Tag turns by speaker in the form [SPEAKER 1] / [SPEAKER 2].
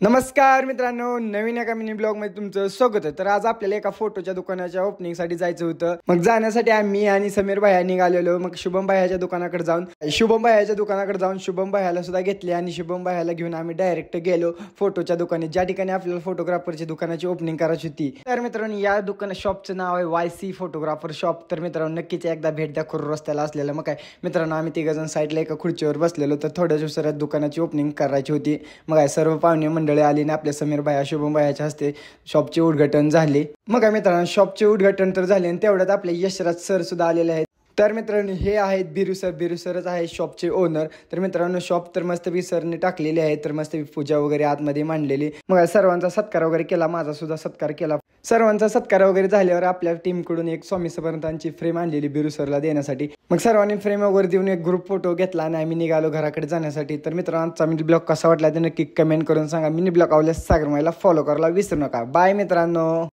[SPEAKER 1] नमस्कार मित्रांनो, नवीन एका मिनी ब्लॉग मध्ये तुमचं स्वागत आहे। तर आज आपल्याला एका फोटोच्या दुकानाच्या ओपनिंग साठी जायचं होतं। मग जाण्यासाठी आम्ही आणि समीर भाई निघालेलो। मग शुभम भाईच्या दुकानाकडे जाऊन शुभम भाईला सुद्धा घेतले आणि शुभम भाईला घेऊन आम्ही डायरेक्ट गेलो फोटोच्या दुकानात, ज्या ठिकाणी आपल्याला फोटोग्राफरची दुकानाची ओपनिंग करायची होती। तर मित्रांनो, या दुकान शॉपचं नाव आहे YC फोटोग्राफर शॉप। तर मित्रांनो, नक्कीच एकदा भेट द्या खुर रस्त्याला असलेलं। मग काय मित्रांनो, आम्ही तिघजण साईडला एका खुर्चीवर बसलेलो। तर थोड्याच दिवसात दुकानाची ओपनिंग करायची होती। मग काय सर्व पाहुणे आली ना आपल्या समीर भाई शुभम भाईच्या हस्ते शॉपचे उद्घाटन झाले। मग मित्रांनो, शॉपचे उद्घाटन तर झाले आणि तेवढ्यात आपले यशराज सर सुद्धा आलेले आहेत। तर मित्रांनो, हे आहेत बिरू सरच आहे शॉपचे ओनर। तर मित्रांनो, शॉप तर मस्त सरने टाकलेली आहे। तर मस्त पूजा वगैरे आतमध्ये मांडलेली। मग सर्वांचा सत्कार वगैरे केला, माझा सुद्धा सत्कार केला। सर्वांचा सत्कार वगैरे झाल्यावर आपल्या टीम कडून एक स्वामी समर्थांची फ्रेम आणलेली बिरू सरला देण्यासाठी। मग सर्वांनी फ्रेम वगैरे देऊन एक ग्रुप फोटो घेतला आणि आम्ही निघालो घराकडे जाण्यासाठी। तर मित्रांनो, आजचा मिनी ब्लॉग कसा वाटला ते नक्की कमेंट करून सांगा। मिनी ब्लॉग आवडल्यास सागर माईला फॉलो करायला विसरू नका। बाय मित्रांनो।